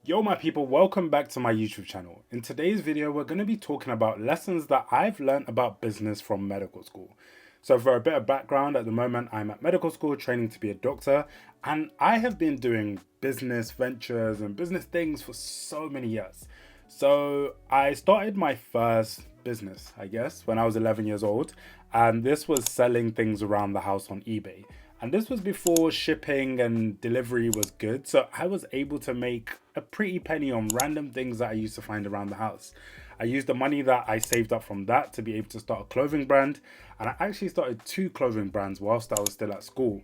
Yo my people, welcome back to my YouTube channel. In today's video, we're going to be talking about lessons that I've learned about business from medical school. So for a bit of background, at the moment I'm at medical school training to be a doctor, and I have been doing business ventures and business things for so many years. So I started my first business, I guess, when I was 11 years old, and this was selling things around the house on eBay. And this was before shipping and delivery was good, so I was able to make a pretty penny on random things that I used to find around the house. I used the money that I saved up from that to be able to start a clothing brand, and I actually started 2 clothing brands whilst I was still at school.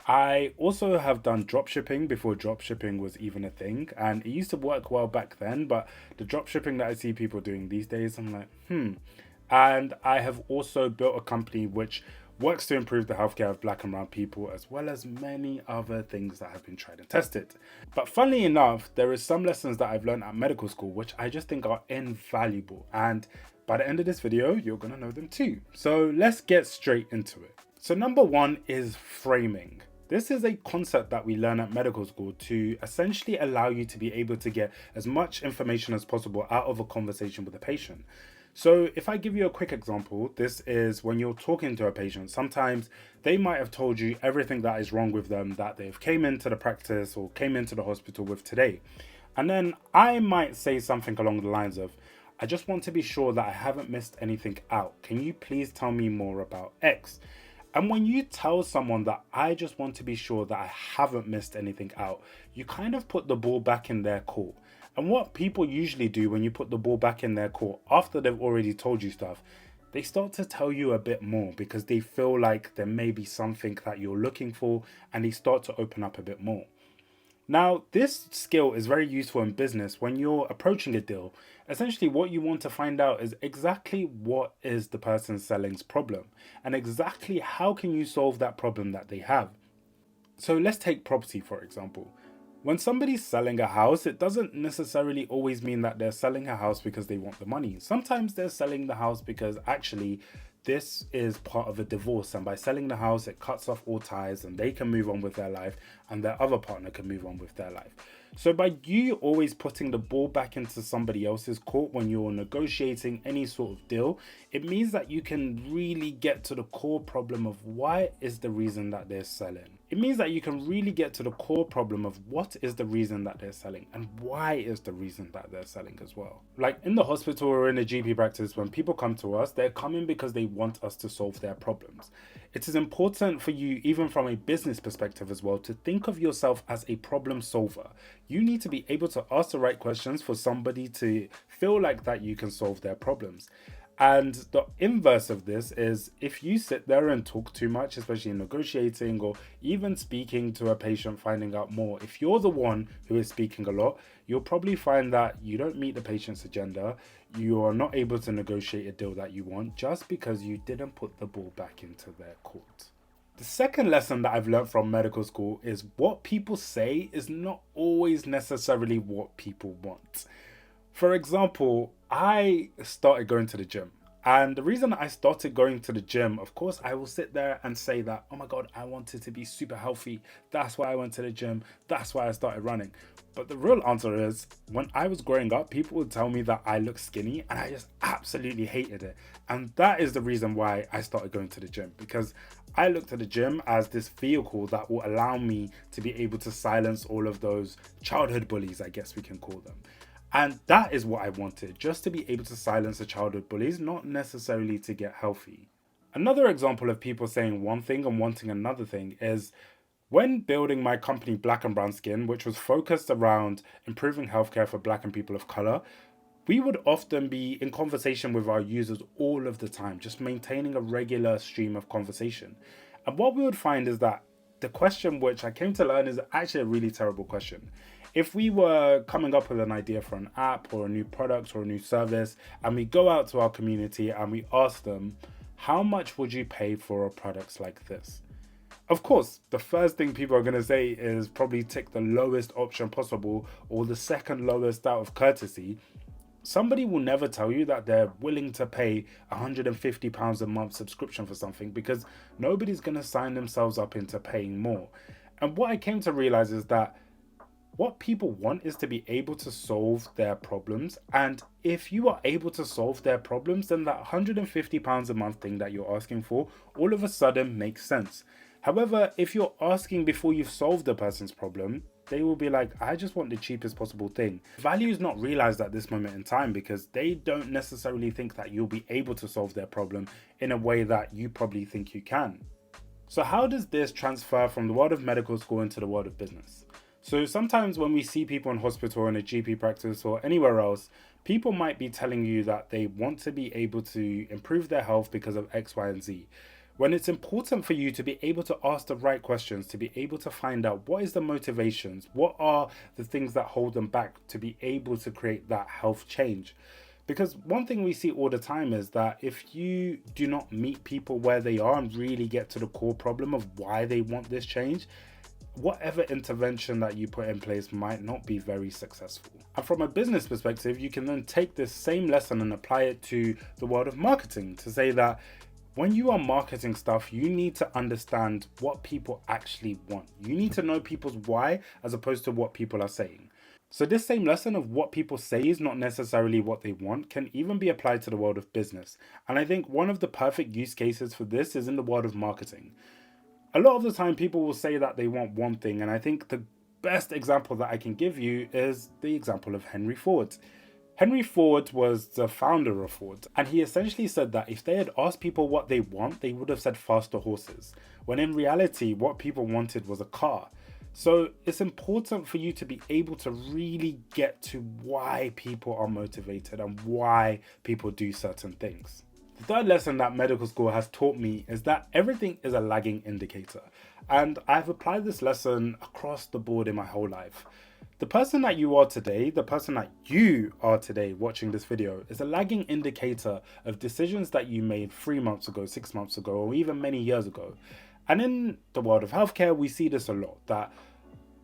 I also have done drop shipping before drop shipping was even a thing, and it used to work well back then, but the drop shipping that I see people doing these days, I'm like, And I have also built a company which works to improve the healthcare of black and brown people, as well as many other things that have been tried and tested. But funnily enough, there is some lessons that I've learned at medical school which I just think are invaluable, and by the end of this video you're gonna know them too. So let's get straight into it. So number one is framing. This is a concept that we learn at medical school to essentially allow you to be able to get as much information as possible out of a conversation with a patient. So if I give you a quick example, this is when you're talking to a patient. Sometimes they might have told you everything that is wrong with them that they've came into the practice or came into the hospital with today. And then I might say something along the lines of, I just want to be sure that I haven't missed anything out. Can you please tell me more about X? And when you tell someone that I just want to be sure that I haven't missed anything out, you kind of put the ball back in their court. And what people usually do when you put the ball back in their court after they've already told you stuff, they start to tell you a bit more because they feel like there may be something that you're looking for, and they start to open up a bit more. Now, this skill is very useful in business when you're approaching a deal. Essentially, what you want to find out is exactly what is the person selling's problem and exactly how can you solve that problem that they have. So let's take property, for example. When somebody's selling a house, it doesn't necessarily always mean that they're selling a house because they want the money. Sometimes they're selling the house because actually this is part of a divorce, and by selling the house it cuts off all ties and they can move on with their life and their other partner can move on with their life. So by you always putting the ball back into somebody else's court when you're negotiating any sort of deal, it means that you can really get to the core problem of why is the reason that they're selling. It means that you can really get to the core problem of what is the reason that they're selling and why is the reason that they're selling as well. Like in the hospital or in a GP practice, when people come to us, they're coming because they want us to solve their problems. It is important for you, even from a business perspective as well, to think of yourself as a problem solver. You need to be able to ask the right questions for somebody to feel like that you can solve their problems. And the inverse of this is if you sit there and talk too much, especially in negotiating or even speaking to a patient, finding out more. If you're the one who is speaking a lot, you'll probably find that you don't meet the patient's agenda. You are not able to negotiate a deal that you want just because you didn't put the ball back into their court. The second lesson that I've learned from medical school is what people say is not always necessarily what people want. For example, I started going to the gym. And the reason I started going to the gym, of course, I will sit there and say that, oh my God, I wanted to be super healthy. That's why I went to the gym. That's why I started running. But the real answer is, when I was growing up, people would tell me that I look skinny and I just absolutely hated it. And that is the reason why I started going to the gym, because I looked at the gym as this vehicle that will allow me to be able to silence all of those childhood bullies, I guess we can call them. And that is what I wanted, just to be able to silence the childhood bullies, not necessarily to get healthy. Another example of people saying one thing and wanting another thing is when building my company Black and Brown Skin, which was focused around improving healthcare for black and people of color, we would often be in conversation with our users all of the time, just maintaining a regular stream of conversation. And what we would find is that the question which I came to learn is actually a really terrible question. If we were coming up with an idea for an app or a new product or a new service, and we go out to our community and we ask them, how much would you pay for a product like this? Of course, the first thing people are going to say is probably tick the lowest option possible or the second lowest out of courtesy. Somebody will never tell you that they're willing to pay £150 a month subscription for something, because nobody's going to sign themselves up into paying more. And what I came to realize is that What people want is to be able to solve their problems. And if you are able to solve their problems, then that £150 a month thing that you're asking for all of a sudden makes sense. However, if you're asking before you've solved the person's problem, they will be like, I just want the cheapest possible thing. Value is not realized at this moment in time because they don't necessarily think that you'll be able to solve their problem in a way that you probably think you can. So how does this transfer from the world of medical school into the world of business? So sometimes when we see people in hospital, in a GP practice or anywhere else, people might be telling you that they want to be able to improve their health because of X, Y, and Z. When it's important for you to be able to ask the right questions, to be able to find out what is the motivations, what are the things that hold them back to be able to create that health change. Because one thing we see all the time is that if you do not meet people where they are and really get to the core problem of why they want this change, whatever intervention that you put in place might not be very successful. And from a business perspective, you can then take this same lesson and apply it to the world of marketing to say that when you are marketing stuff, you need to understand what people actually want. You need to know people's why as opposed to what people are saying. So this same lesson of what people say is not necessarily what they want can even be applied to the world of business. And I think one of the perfect use cases for this is in the world of marketing. A lot of the time people will say that they want one thing, and I think the best example that I can give you is the example of Henry Ford. Henry Ford was the founder of Ford, and he essentially said that if they had asked people what they want, they would have said faster horses, when in reality what people wanted was a car. So it's important for you to be able to really get to why people are motivated and why people do certain things. The third lesson that medical school has taught me is that everything is a lagging indicator. And I've applied this lesson across the board in my whole life. The person that you are today, the person that you are today watching this video, is a lagging indicator of decisions that you made 3 months ago, 6 months ago, or even many years ago. And in the world of healthcare, we see this a lot, that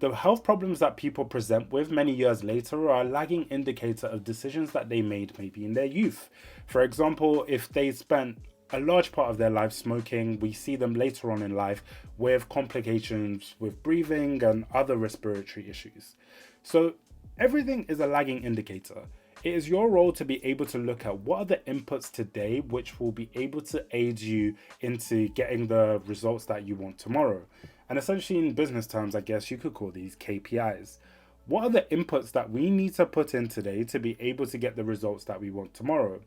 the health problems that people present with many years later are a lagging indicator of decisions that they made maybe in their youth. For example, if they spent a large part of their life smoking, we see them later on in life with complications with breathing and other respiratory issues. So everything is a lagging indicator. It is your role to be able to look at what are the inputs today which will be able to aid you into getting the results that you want tomorrow. And essentially in business terms, I guess you could call these KPIs. What are the inputs that we need to put in today to be able to get the results that we want tomorrow?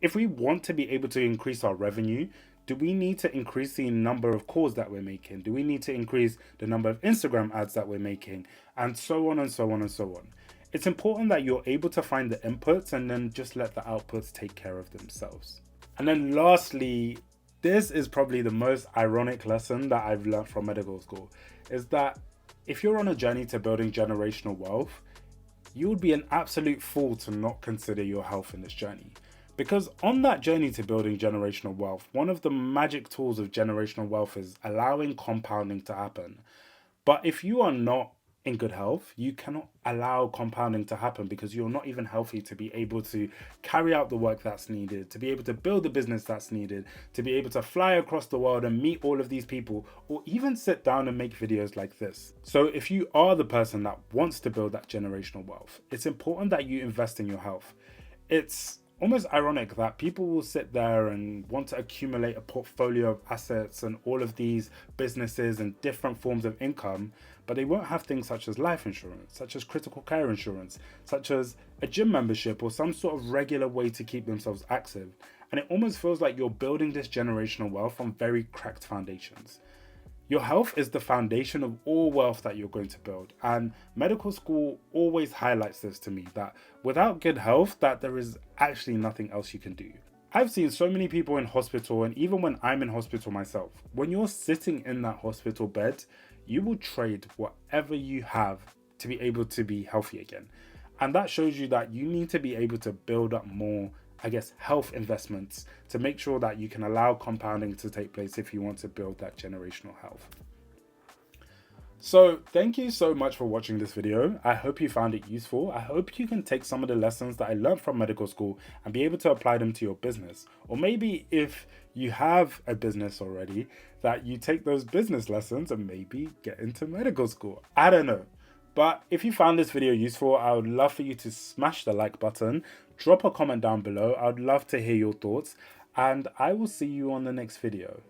If we want to be able to increase our revenue, do we need to increase the number of calls that we're making? Do we need to increase the number of Instagram ads that we're making? And so on and so on and so on. It's important that you're able to find the inputs and then just let the outputs take care of themselves. And then lastly, this is probably the most ironic lesson that I've learned from medical school, is that if you're on a journey to building generational wealth, you would be an absolute fool to not consider your health in this journey. Because on that journey to building generational wealth, one of the magic tools of generational wealth is allowing compounding to happen. But if you are not in good health, you cannot allow compounding to happen because you're not even healthy to be able to carry out the work that's needed, to be able to build the business that's needed, to be able to fly across the world and meet all of these people, or even sit down and make videos like this. So if you are the person that wants to build that generational wealth, it's important that you invest in your health. It's almost ironic that people will sit there and want to accumulate a portfolio of assets and all of these businesses and different forms of income, but they won't have things such as life insurance, such as critical care insurance, such as a gym membership or some sort of regular way to keep themselves active. And it almost feels like you're building this generational wealth on very cracked foundations. Your health is the foundation of all wealth that you're going to build. And medical school always highlights this to me, that without good health, that there is actually nothing else you can do. I've seen so many people in hospital, and even when I'm in hospital myself, when you're sitting in that hospital bed, you will trade whatever you have to be able to be healthy again. And that shows you that you need to be able to build up more, health investments to make sure that you can allow compounding to take place if you want to build that generational health. So thank you so much for watching this video. I hope you found it useful. I hope you can take some of the lessons that I learned from medical school and be able to apply them to your business. Or maybe if you have a business already, that you take those business lessons and maybe get into medical school. I don't know. But if you found this video useful, I would love for you to smash the like button, drop a comment down below. I would love to hear your thoughts, and I will see you on the next video.